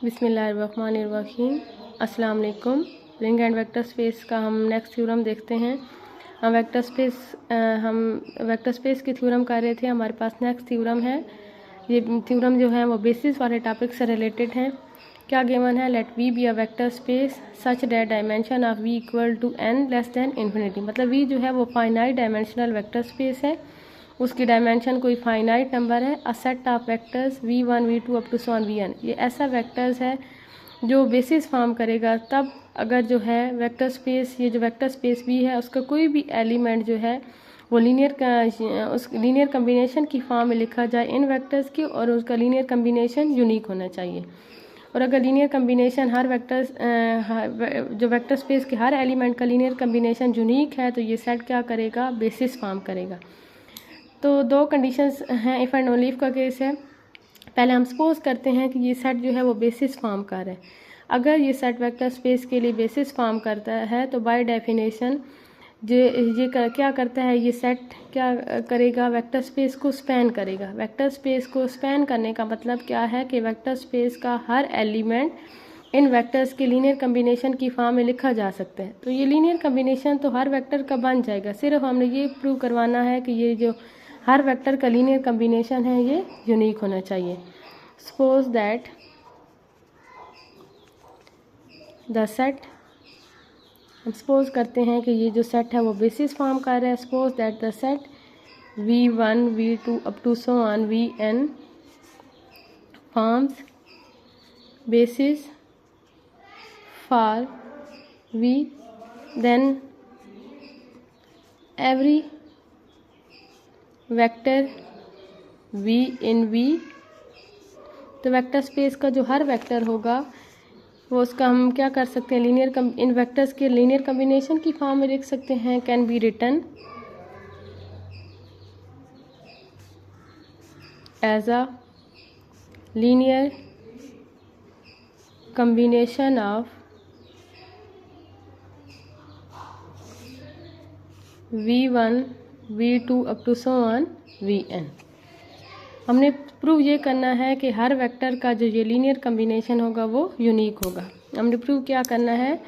बिस्मिल्लाहिर्रहमानिर्रहीम। अस्सलाम वालेकुम। रिंग एंड वेक्टर स्पेस का हम नेक्स्ट थ्योरम देखते हैं। हम वेक्टर स्पेस की थ्योरम कर रहे थे। हमारे पास नेक्स्ट थ्योरम है। ये थ्योरम जो है वो बेसिस वाले टॉपिक से रिलेटेड है। क्या गिवन है? Let V be a vector space such that dimension of V equal to n less than infinity. मतलब वी जो है वो फाइनाइट डायमेंशनल वेक्टर स्पेस है, उसकी डायमेंशन कोई फाइनाइट नंबर है। A set of vectors v1 v2 up to so on vn, ये ऐसा वेक्टर्स है जो बेसिस फॉर्म करेगा तब अगर जो है वेक्टर स्पेस, ये जो वेक्टर स्पेस v है उसका कोई भी एलिमेंट जो है वो उस लीनियर कम्बिनेशन की फॉर्म में लिखा जाए इन वेक्टर्स की, और उसका लीनियर कम्बिनेशन यूनिक होना चाहिए। और अगर लीनियर कम्बिनेशन जो वेक्टर स्पेस के हर एलिमेंट का लीनियर कम्बिनेशन यूनिक है तो ये सेट क्या करेगा? बेसिस फॉर्म करेगा। तो दो कंडीशंस हैं, इफ़ एंड ओनली इफ का केस है। पहले हम सपोज करते हैं कि ये सेट जो है वो बेसिस फॉर्म कर रहा है। अगर ये सेट वेक्टर स्पेस के लिए बेसिस फॉर्म करता है तो बाय डेफिनेशन क्या करता है? ये सेट क्या करेगा? वेक्टर स्पेस को स्पैन करेगा। वेक्टर स्पेस को स्पैन करने का मतलब क्या है कि वेक्टर स्पेस का हर एलिमेंट इन वेक्टर्स के लीनियर कम्बिनेशन की फॉर्म में लिखा जा सकता है। तो ये लीनियर कम्बिनेशन तो हर वेक्टर का बन जाएगा। सिर्फ हमने ये प्रूव करवाना है कि ये जो हर वेक्टर का लीनियर कम्बिनेशन है ये यूनिक होना चाहिए। सपोज दैट द सेट, हम सपोज करते हैं कि ये जो सेट है वो बेसिस फॉर्म कर रहा है। Suppose that the set v1 v2 up to so on vn forms basis for v, then every vector v in v, तो वेक्टर स्पेस का जो हर वेक्टर होगा वो उसका हम क्या कर सकते हैं? इन वेक्टर्स के लीनियर कम्बिनेशन की फॉर्म में लिख सकते हैं। Can be written as a linear combination of v1 v2 up to so on vn। हमने प्रूव ये करना है कि हर वेक्टर का जो ये लीनियर कम्बिनेशन होगा वो यूनिक होगा। हमने प्रूव क्या करना है?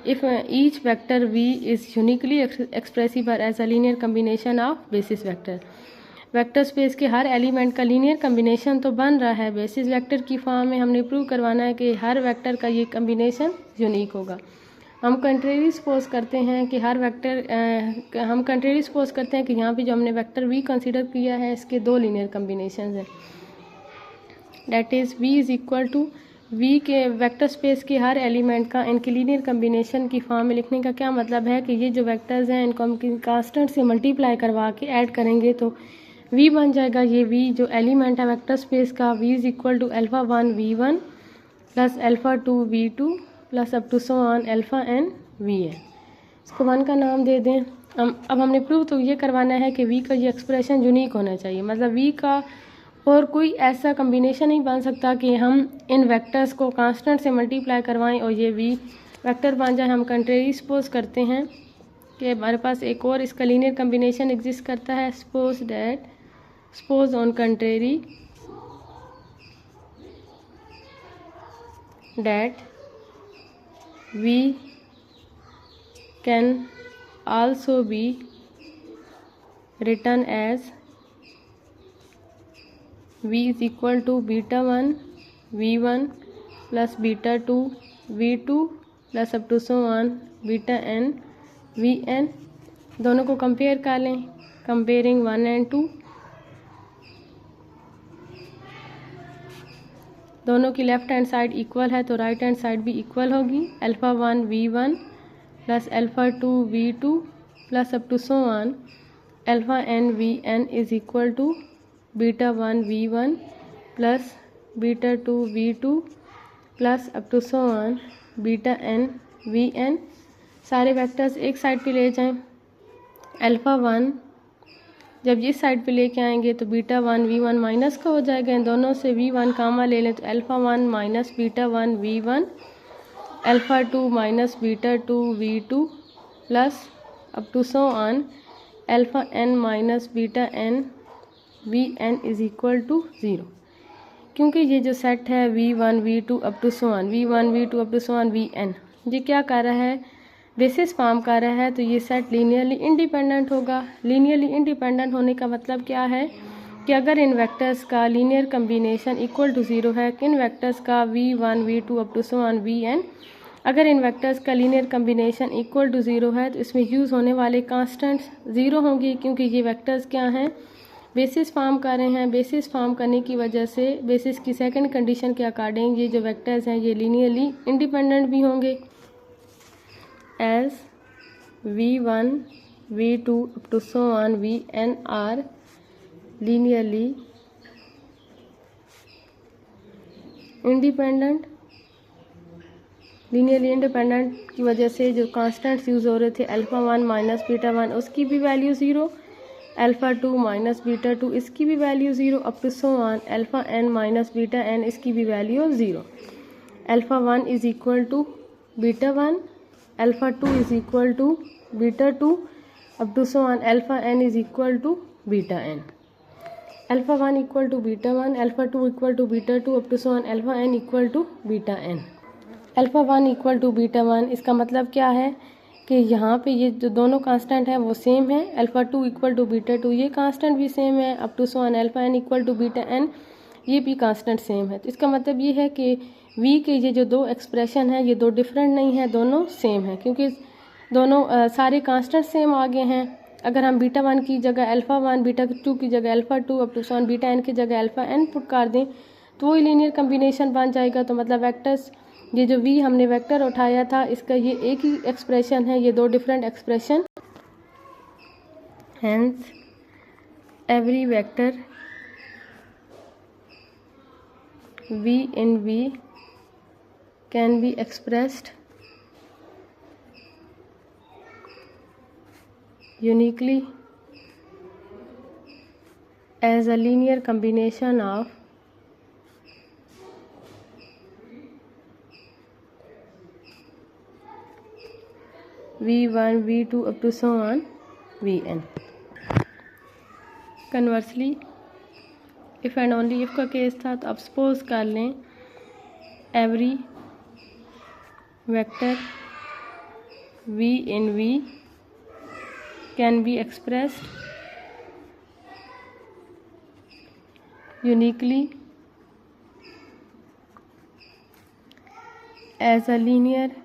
If each vector v is uniquely expressible as a linear combination of basis vector. Vector space के हर एलिमेंट का लीनियर कम्बिनेशन तो बन रहा है बेसिस वेक्टर की फॉर्म में। हमने प्रूव करवाना है कि हर वेक्टर का ये कम्बिनेशन यूनिक होगा। हम कंट्रेरी सपोज करते हैं कि यहाँ पे जो हमने वेक्टर v कंसीडर किया है इसके दो लीनियर कम्बिनेशन हैं। That is v is equal to v के वेक्टर स्पेस के हर एलिमेंट का इनके लीनियर कम्बिनेशन की फॉर्म में लिखने का क्या मतलब है कि ये जो वेक्टर्स हैं इनको हम कांस्टेंट से मल्टीप्लाई करवा के ऐड करेंगे तो v बन जाएगा। ये v जो एलिमेंट है वेक्टर स्पेस का v is equal to α1 v1 plus α2 v2 plus up to so on αn vn। इसको 1 का नाम दे दें। अब हमने प्रूव तो ये करवाना है कि v का ये एक्सप्रेशन यूनिक होना चाहिए। मतलब v का और कोई ऐसा कम्बिनेशन नहीं बन सकता कि हम इन वेक्टर्स को कांस्टेंट से मल्टीप्लाई करवाएं और ये v वेक्टर बन जाए। हम कंट्रेरी सपोज करते हैं कि हमारे पास एक और इसका लीनियर कम्बिनेशन एग्जिस्ट करता है। Suppose on contrary that v can also be written as v is equal to beta 1 v1 plus beta 2 v2 plus up to so on beta n vn। दोनों को कंपेयर कर लें। Comparing 1 and 2, दोनों की left hand side equal है तो right hand side भी equal होगी। α1 v1 plus α2 v2 plus up to so on αn vn is equal to beta 1 v1 plus beta 2 v2 plus up to so on beta n vn। सारे vectors एक साइड पे ले जाएं। α1 जब इस साइड पे लेके आएंगे तो बीटा 1 v1 माइनस का हो जाएगा। इन दोनों से v1 कामा ले लें तो α1 minus beta 1 v1 α2 minus beta 2 v2 plus up to so on αn minus beta n vn is equal to 0। क्योंकि ये जो सेट है V1 V2 up to so on V1 V2 up to so on Vn, ये क्या कर रहा है, basis form कर रहा है, तो ये सेट लीनियरली इंडिपेंडेंट होगा। लीनियरली इंडिपेंडेंट होने का मतलब क्या है कि अगर इन वेक्टर्स का लीनियर कम्बिनेशन इक्वल टू 0 है, इन वेक्टर्स का V1 V2 up to so on Vn, अगर इन वेक्टर्स का लीनियर कम्बिनेशन इक्वल टू 0 है तो इसमें यूज़ होने वाले कांस्टेंट्स 0 होंगी, क्योंकि ये वेक्टर्स क्या हैं, बेसिस फॉर्म कर रहे हैं। बेसिस फॉर्म करने की वजह से बेसिस की सेकंड कंडीशन के अकॉर्डिंग ये जो वेक्टर्स हैं ये लीनियरली इंडिपेंडेंट भी होंगे। As V1 V2 up to so on Vn are linearly independent. Linearly independent की वजह से जो कांस्टेंट्स यूज़ हो रहे थे α1 माइनस β1 उसकी भी वैल्यू 0, α2 माइनस β2 इसकी भी value 0 up to so on αn minus βn इसकी भी value 0। α1 is equal to β1, α2 is equal to β2 up to so on αn is equal to βn। α1 equal to β1, α2 equal to β2 up to so on αn equal to βn। α1 equal to β1 इसका मतलब क्या है कि यहाँ पे ये जो दोनों कांस्टेंट हैं वो सेम है। α2 इक्वल टू β2 ये कांस्टेंट भी सेम है, up to so on αn equal to βn ये भी कांस्टेंट सेम है। तो इसका मतलब ये है कि v के ये जो दो एक्सप्रेशन है ये दो डिफरेंट नहीं है, दोनों सेम है, क्योंकि दोनों सारे कांस्टेंट सेम आ गए हैं। अगर हम β1 की जगह α1, β2 की जगह α2 up to so on βn की जगह αn पुट कर दें तो वही लीनियर कम्बिनेशन बन जाएगा। तो मतलब वेक्टर्स ये जो v हमने वेक्टर उठाया था इसका ये एक ही एक्सप्रेशन है, ये दो different expression. Hence every vector v in v can be expressed uniquely as a linear combination of V1 V2 up to so on Vn। Conversely if and only if का case था तो अब suppose कर लें every vector v in v can be expressed uniquely as a linear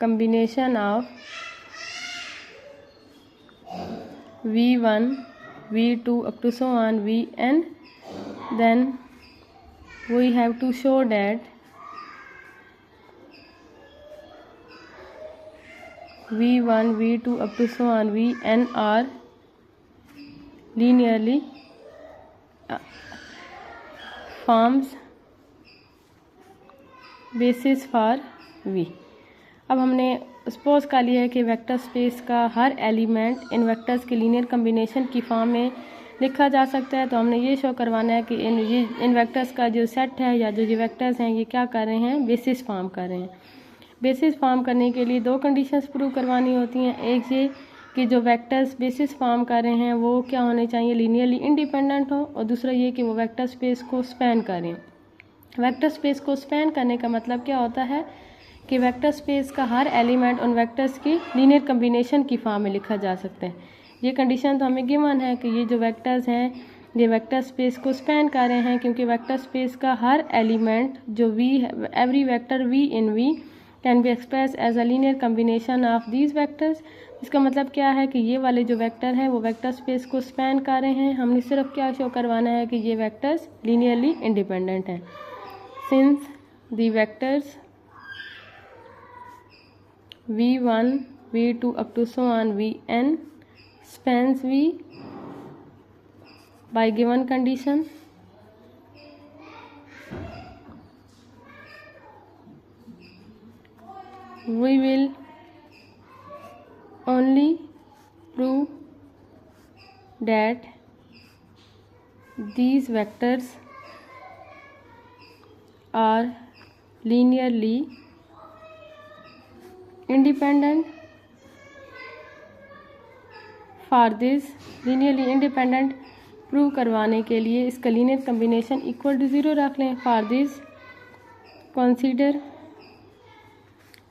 combination of V1 V2 up to so on Vn, then we have to show that V1 V2 up to so on Vn are linearly forms basis for V। अब हमने suppose कर लिया है कि vector space का हर element in vectors के linear combination की फॉर्म में लिखा जा सकता है। तो हमने ये शो करवाना है कि इन वेक्टर्स का जो सेट है या जो ये वेक्टर्स हैं ये क्या कर रहे हैं, बेसिस फॉर्म कर रहे हैं। बेसिस फॉर्म करने के लिए दो कंडीशंस प्रूव करवानी होती हैं। एक ये कि जो वेक्टर्स बेसिस फॉर्म कर रहे हैं वो क्या होने चाहिए, लीनियरली इंडिपेंडेंट हो, और दूसरा ये कि वो वेक्टर स्पेस को स्पैन करें। वेक्टर स्पेस को स्पैन करने का मतलब क्या होता है कि वेक्टर स्पेस का हर एलिमेंट उन वेक्टर्स की लीनियर कम्बिनेशन की फॉर्म में लिखा जा सकता है। ये कंडीशन तो हमें गिवन है कि ये जो वेक्टर्स हैं ये वेक्टर स्पेस को स्पैन कर रहे हैं, क्योंकि वेक्टर स्पेस का हर एलिमेंट जो v है, every vector v in v can be express as a linear combination of these vectors. इसका मतलब क्या है कि ये वाले जो वेक्टर हैं वो वेक्टर स्पेस को स्पैन कर रहे हैं। हमने सिर्फ क्या शो करवाना है कि ये वेक्टर्स लीनियरली इंडिपेंडेंट हैं। Since the vectors V1 V2 up to so on Vn spans V by given condition, we will only prove that these vectors are linearly independent. For this linearly independent prove करवाने के लिए इसका linear combination equal to 0 रख लें। For this consider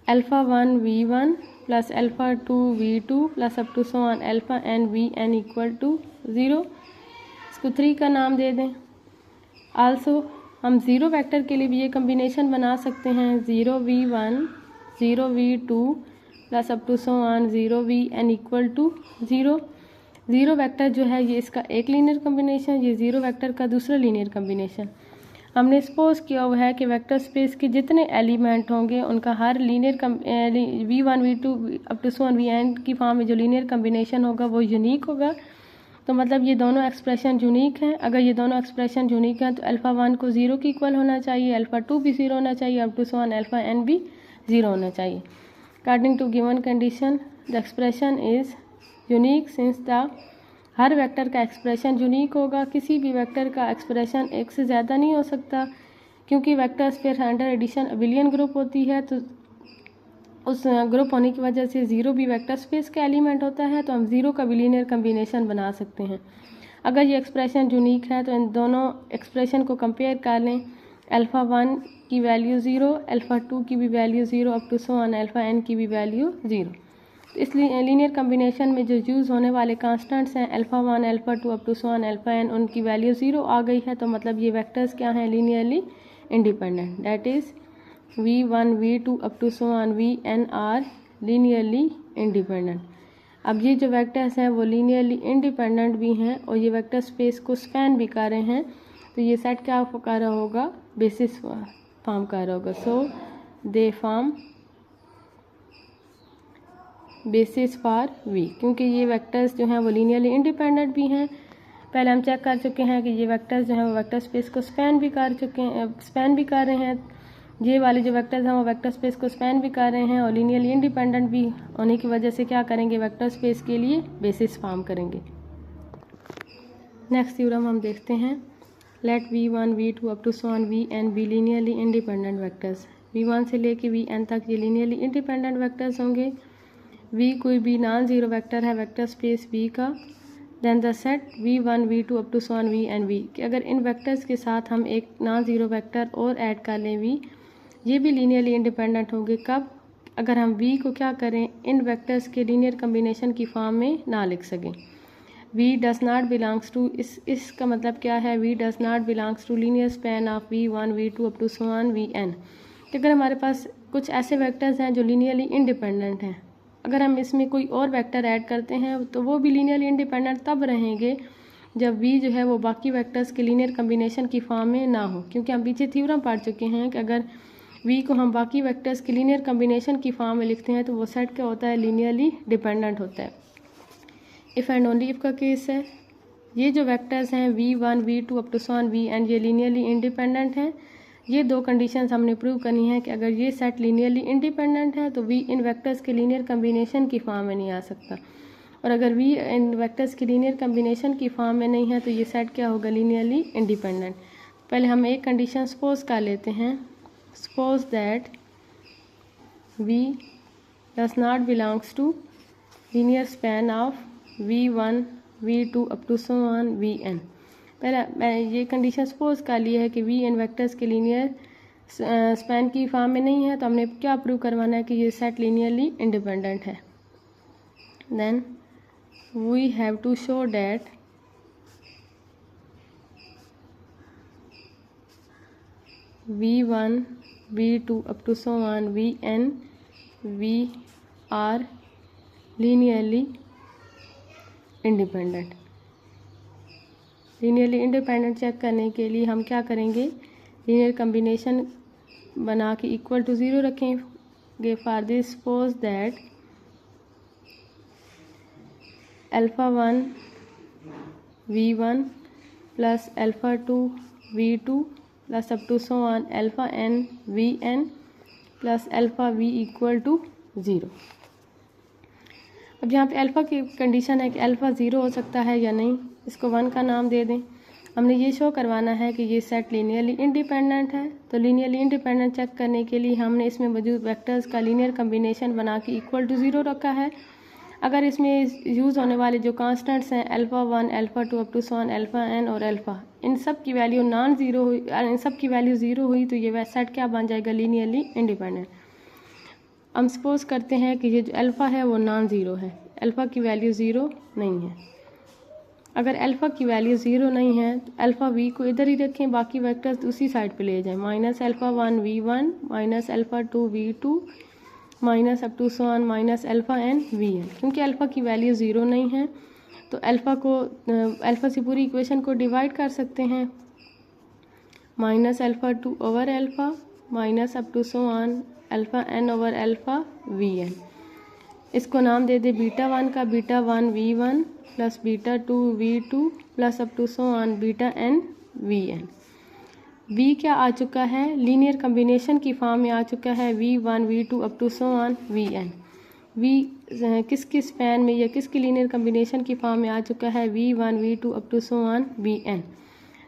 alpha 1 v1 plus alpha 2 v2 plus up to so on alpha n vn equal to 0। इसको 3 का नाम दे दें। आल्सो हम 0 वेक्टर के लिए भी ये कम्बिनेशन बना सकते हैं, 0v1 0v2 plus up to so on 0vn equal to 0। 0 vector जो है ये इसका एक लीनियर कम्बिनेशन, ये 0 वेक्टर का दूसरा लीनियर कम्बिनेशन। हमने सपोज किया हुआ है कि वेक्टर स्पेस के जितने एलिमेंट होंगे उनका हर linear v1 v2 up to so on vn की फॉर्म में जो लीनियर कम्बिनेशन होगा वो यूनिक होगा। तो मतलब ये दोनों एक्सप्रेशन यूनिक हैं। अगर ये दोनों एक्सप्रेशन यूनिक हैं तो अल्फ़ा 1 को 0 के इक्वल होना चाहिए, अल्फ़ा 2 भी 0 होना चाहिए, up to so on alpha n भी 0 होना चाहिए। According to given condition the expression is unique since the हर वेक्टर का एक्सप्रेशन यूनिक होगा। किसी भी वेक्टर का एक्सप्रेशन एक से ज़्यादा नहीं हो सकता, क्योंकि vector space under addition abelian group होती है, तो उस ग्रुप होने की वजह से 0 भी वेक्टर स्पेस का एलिमेंट होता है, तो हम 0 का भी लीनियर कम्बिनेशन बना सकते हैं। अगर ये एक्सप्रेशन यूनिक है तो इन दोनों एक्सप्रेशन को कंपेयर कर लें। अल्फ़ा 1 की वैल्यू 0, अल्फ़ा 2 की भी value 0, up to so on alpha n की भी वैल्यू 0। तो इस लीनियर कम्बिनेशन में जो यूज़ होने वाले कांस्टेंट्स हैं alpha 1 alpha 2 up to so on alpha n, उनकी वैल्यू 0 आ गई है। तो मतलब ये वेक्टर्स क्या हैं, linearly independent. That is v1 v2 up to so on vn are linearly independent. अब ये जो वेक्टर्स हैं वो लीनियरली इंडिपेंडेंट भी हैं और ये वेक्टर स्पेस को स्पैन भी कर रहे हैं, तो ये सेट क्या कर रहा होगा, बेसिस फॉर्म कर रहा होगा। So they form basis for v, क्योंकि ये वेक्टर्स जो हैं वो लीनियरली इंडिपेंडेंट भी हैं। पहले हम चेक कर चुके हैं कि ये वेक्टर्स जो हैं वो वेक्टर स्पेस को स्पैन भी कर रहे हैं। ये वाले जो वेक्टर्स हैं वो वेक्टर स्पेस को स्पैन भी कर रहे हैं और लीनियरली इंडिपेंडेंट भी होने की वजह से क्या करेंगे, वेक्टर स्पेस के लिए बेसिस फॉर्म करेंगे। नेक्स्ट थ्योरम हम देखते हैं। Let v1 v2 up to so on vn be linearly independent vectors. v1 से लेके vn तक ये लीनियरली इंडिपेंडेंट वेक्टर्स होंगे। v कोई भी नॉन ज़ीरो वेक्टर है वेक्टर स्पेस v का। Then the set v1 v2 up to so on vn v, कि अगर इन वेक्टर्स के साथ हम एक नॉन ज़ीरो वेक्टर और ऐड कर लें v, ये भी लीनियरली इंडिपेंडेंट होंगे। कब, अगर हम v को क्या करें, इन वेक्टर्स के लीनियर कम्बिनेशन की फॉर्म में ना लिख सकें। v does not belongs to, इसका मतलब क्या है, v does not belongs to linear span of v1 v2 up to so on vn। कि अगर हमारे पास कुछ ऐसे वेक्टर्स हैं जो लीनियरली इंडिपेंडेंट हैं, अगर हम इसमें कोई और वेक्टर ऐड करते हैं तो वो भी लीनियरली इंडिपेंडेंट तब रहेंगे जब v जो है वो बाकी वेक्टर्स के लीनियर कम्बिनेशन की फॉर्म में ना हो। क्योंकि हम पीछे थ्योरम पढ़ चुके हैं कि अगर v को हम बाकी वेक्टर्स के लीनियर कम्बिनेशन की फॉर्म में लिखते हैं तो वो सेट क्या होता है, लीनियरली डिपेंडेंट होता है। इफ़ एंड ओनली इफ़ का केस है। ये जो वेक्टर्स हैं v1 v2 up to so on vn ये लीनियरली इंडिपेंडेंट हैं। ये दो कंडीशंस हमने प्रूव करनी है कि अगर ये सेट लीनियरली इंडिपेंडेंट है तो v इन वेक्टर्स के लीनियर कम्बिनेशन की फॉर्म में नहीं आ सकता, और अगर v इन वेक्टर्स की लीनियर कम्बिनेशन की फॉर्म में नहीं है तो ये सेट क्या होगा, लीनियरली इंडिपेंडेंट। पहले हम एक कंडीशन सपोज कर लेते हैं। Suppose that v does not belongs to linear span of v1 v2 up to so on vn। पहले मैं ये कंडीशन सपोज कर ली है कि v इन वेक्टर्स के लीनियर स्पैन की फॉर्म में नहीं है, तो हमने क्या प्रूव करवाना है कि ये सेट लीनियरली इंडिपेंडेंट है। Then we have to show that v1 v2 up to so on vn v are linearly independent. Linearly independent check करने के लिए हम क्या करेंगे, लीनियर कम्बिनेशन बना के इक्वल टू 0 रखेंगे। For this suppose that alpha 1 v1 plus alpha 2 v2 plus up to so on alpha n vn plus alpha v equal to 0। अब यहाँ पे अल्फ़ा की कंडीशन है कि अल्फ़ा 0 हो सकता है या नहीं, इसको 1 का नाम दे दें। हमने ये शो करवाना है कि ये सेट लीनियरली इंडिपेंडेंट है। तो लीनियरली इंडिपेंडेंट चेक करने के लिए हमने इसमें मौजूद वेक्टर्स का लीनियर कम्बिनेशन बना के इक्वल टू 0 रखा है। अगर इसमें यूज़ होने वाले जो कांस्टेंट्स हैं alpha 1, alpha 2 up to so on alpha n और अल्फ़ा, इन सब की वैल्यू नॉन ज़ीरो हुई, इन सब की वैल्यू ज़ीरो हुई तो ये सेट क्या बन जाएगा, लीनियरली इंडिपेंडेंट। हम सपोज करते हैं कि ये जो अल्फ़ा है वो नॉन ज़ीरो है, अल्फ़ा की वैल्यू ज़ीरो नहीं है। अगर अल्फ़ा की वैल्यू ज़ीरो नहीं है तो अल्फ़ा वी को इधर ही रखें, बाकी वेक्टर्स उसी साइड पे ले जाएं, minus alpha 1 v1 minus alpha 2 v2 minus up to so on minus alpha n vn। क्योंकि अल्फ़ा की वैल्यू ज़ीरो नहीं है तो अल्फ़ा से पूरी इक्वेशन को डिवाइड कर सकते हैं, minus alpha 2 over alpha minus up to so on alpha n over alpha vn। इसको नाम दे दे बीटा 1 का, beta 1 v1 plus beta 2 v2 plus up to so on beta n vn। v क्या आ चुका है, लीनियर कम्बिनेशन की form में आ चुका है, v1 v2 up to so on vn। v किसकी स्पैन में या किसकी लीनियर कम्बिनेशन की फॉर्म में आ चुका है, v1 v2 up to so on vn।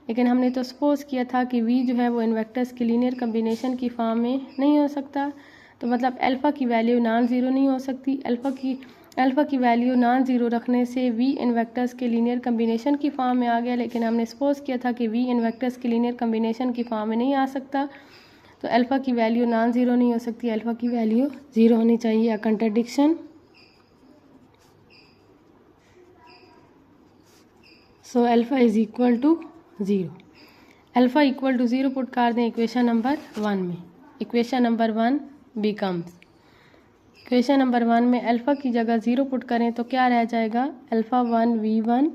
लेकिन हमने तो सपोज किया था कि v जो है वो इन वेक्टर्स की लीनियर कम्बिनेशन की फॉर्म में नहीं हो सकता, तो मतलब अल्फ़ा की वैल्यू नॉन ज़ीरो नहीं हो सकती। अल्फ़ा की वैल्यू नॉन ज़ीरो रखने से v इन वेक्टर्स के लीनियर कम्बिनेशन की फॉर्म में आ गया, लेकिन हमने सपोज किया था कि v इन वेक्टर्स के लीनियर कम्बिनेशन की फॉर्म में नहीं आ सकता, तो अल्फ़ा की वैल्यू नॉन ज़ीरो नहीं हो सकती, अल्फ़ा की वैल्यू ज़ीरो होनी चाहिए। A contradiction, so alpha is equal to zero. Alpha equal to zero put कर दें इक्वेशन नंबर 1 में। Equation number 1 becomes, equation number 1 में अल्फ़ा की जगह ज़ीरो पुट करें तो क्या रह जाएगा, alpha 1 v1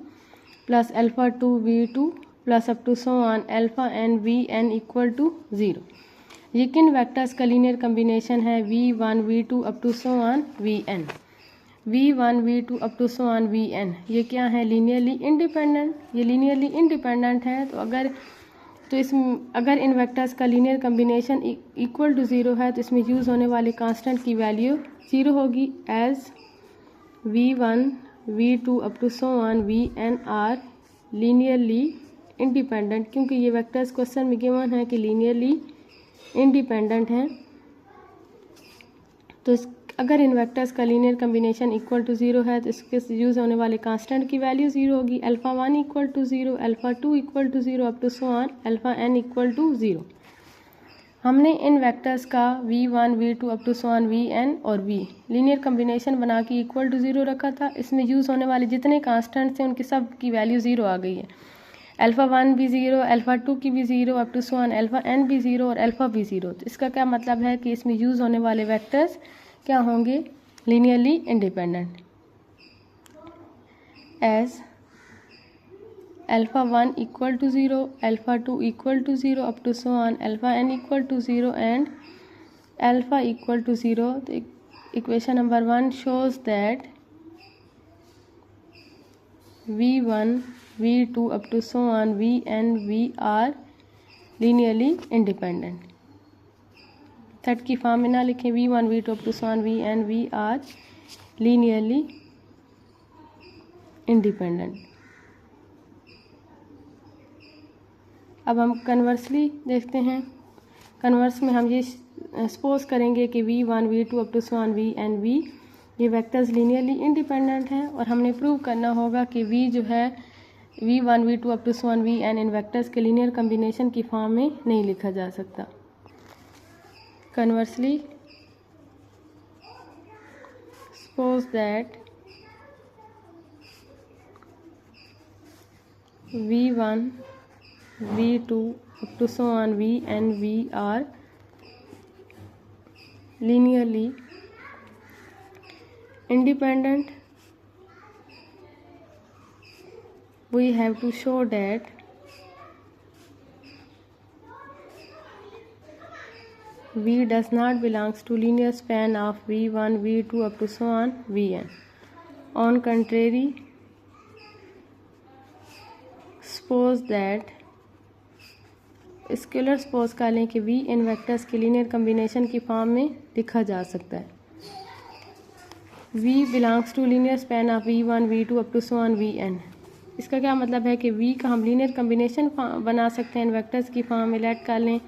plus alpha 2 v2 plus up to so on alpha n vn equal to zero. ये किन वेक्टर्स का लीनियर कम्बिनेशन है, v1 v2 up to so on vn। v1 v2 up to so on vn ये क्या है, linearly independent. ये linearly independent है तो अगर इन वेक्टर्स का linear combination equal to zero है तो इसमें यूज़ होने वाले कांस्टेंट की वैल्यू ज़ीरो होगी, as v1 v2 up to so on vn are linearly independent. क्योंकि ये वेक्टर्स क्वेश्चन में गिवन है कि लीनियरली इंडिपेंडेंट हैं, तो अगर इन वेक्टर्स का linear combination equal to zero है तो इसके यूज़ होने वाले कांस्टेंट की वैल्यू ज़ीरो होगी, alpha 1 equal to zero, alpha 2 equal to zero up to so on alpha n equal to zero. हमने इन वेक्टर्स का v1 v2 up to so on vn और v लीनियर कम्बिनेशन बना के equal to zero रखा था। इसमें use होने वाले जितने कांस्टेंट्स हैं उनकी सब की वैल्यू ज़ीरो आ गई है, अल्फ़ा 1 भी ज़ीरो, अल्फ़ा 2 की भी zero up to so on alpha n भी ज़ीरो और अल्फ़ा भी ज़ीरो। तो इसका क्या मतलब है कि इसमें यूज़ होने वाले वेक्टर्स क्या होंगे, linearly independent. As alpha 1 equal to zero, alpha 2 equal to zero up to so on alpha n equal to zero and alpha equal to zero. तो equation number 1 shows that v1 v2 up to so on v and v are linearly independent। Set की form में ना लिखें, v1 v2 up to so on v and v are linearly independent। अब हम conversely देखते हैं। Converse में हम ये सपोज करेंगे कि v1 v2 up to so on v and v ये वेक्टर्स लीनियरली इंडिपेंडेंट हैं और हमने प्रूव करना होगा कि v जो है v1 v2 up to so on vn इन वेक्टर्स के लीनियर कम्बिनेशन की फॉर्म में नहीं लिखा जा सकता। Conversely suppose that v1 v2 up to so on vn v are linearly independent, we have to show that v does not belongs to linear span of v1 v2 up to so on vn। on contrary, suppose that scalar suppose कर लें कि v इन vectors के linear combination की form में लिखा जा सकता है। v belongs to linear span of v1 v2 up to so on vn। इसका क्या मतलब है कि v का हम लीनियर कम्बिनेशन बना सकते हैं इन वेक्टर्स की फॉर्म में। लेट कर लें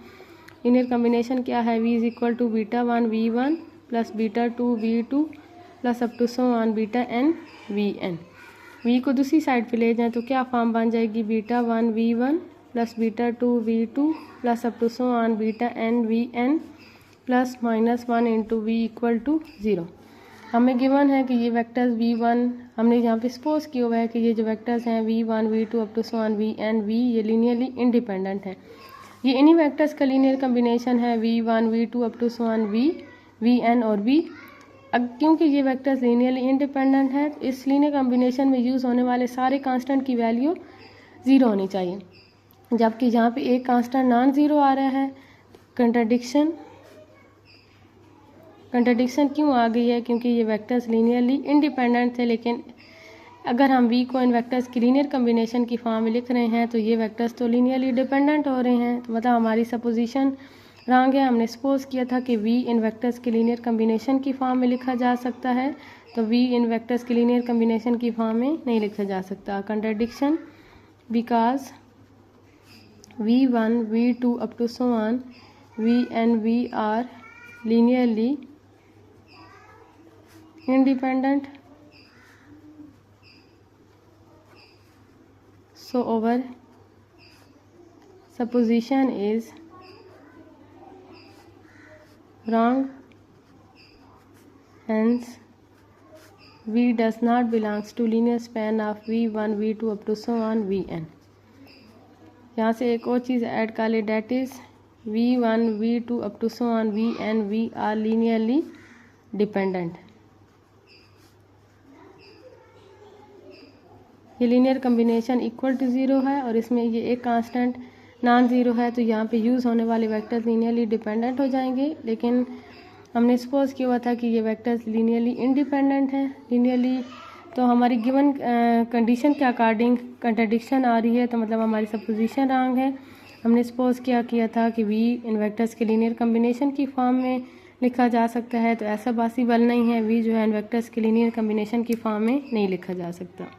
लीनियर कम्बिनेशन क्या है, v is equal to beta 1 v1 plus beta 2 v2 plus up to so on beta n v n. V को दूसरी साइड पे ले जाएं तो क्या फॉर्म बन जाएगी, beta 1 V1 plus beta 2 V2 plus up to so on beta n v n plus -1 into v equal to 0। हमें गिवन है कि ये वेक्टर्स V1, हमने यहाँ पे सपोज किया हुआ है कि ये जो वेक्टर्स हैं V1 V2 up to so on Vn V ये लीनियरली इंडिपेंडेंट है। ये इन्हीं वेक्टर्स का लीनियर कम्बिनेशन है V1 V2 up to so on Vn और V। अब क्योंकि ये वेक्टर्स लीनियरली इंडिपेंडेंट है तो इस लीनियर कम्बिनेशन में यूज़ होने वाले सारे कांस्टेंट की वैल्यू 0 होनी चाहिए, जबकि यहाँ पे एक कांस्टेंट नॉन ज़ीरो आ रहा है। कंट्रडिक्शन क्यों आ गई है, क्योंकि ये वेक्टर्स लीनियरली इंडिपेंडेंट थे, लेकिन अगर हम V को इन वेक्टर्स की लीनियर कम्बिनेशन की फॉर्म में लिख रहे हैं तो ये वेक्टर्स तो लीनियरली डिपेंडेंट हो रहे हैं, तो मतलब हमारी सपोजिशन रॉन्ग है। हमने सपोज किया था कि V इन वेक्टर्स की लीनियर कम्बिनेशन की फॉर्म में लिखा जा सकता है, तो V इन वेक्टर्स की लीनियर कम्बिनेशन की फॉर्म में नहीं लिखा जा सकता। Contradiction because V1 V2 up to so on Vn V are linearly independent, so our supposition is wrong, hence V does not belongs to linear span of V1 V2 up to so on Vn। यहाँ से एक और चीज़ add कर ले, that is V1 V2 up to so on Vn V are linearly dependent। ये linear combination equal to 0 है और इसमें ये एक कांस्टेंट नॉन ज़ीरो है, तो यहाँ पे यूज़ होने वाले वेक्टर्स लीनियरली डिपेंडेंट हो जाएंगे। लेकिन हमने सपोज किया हुआ था कि ये वेक्टर्स लीनियरली इंडिपेंडेंट हैं। लीनियरली तो हमारी गिवन कंडीशन के अकॉर्डिंग कंट्रडिक्शन आ रही है, तो मतलब हमारी सपोजिशन रॉन्ग है। हमने सपोज किया था कि V इन वेक्टर्स के लीनियर कम्बिनेशन की फॉर्म में लिखा जा सकता है, तो ऐसा पॉसिबल नहीं है। V जो है इन वेक्टर्स के लीनियर कम्बिनेशन की फॉर्म में नहीं लिखा जा सकता।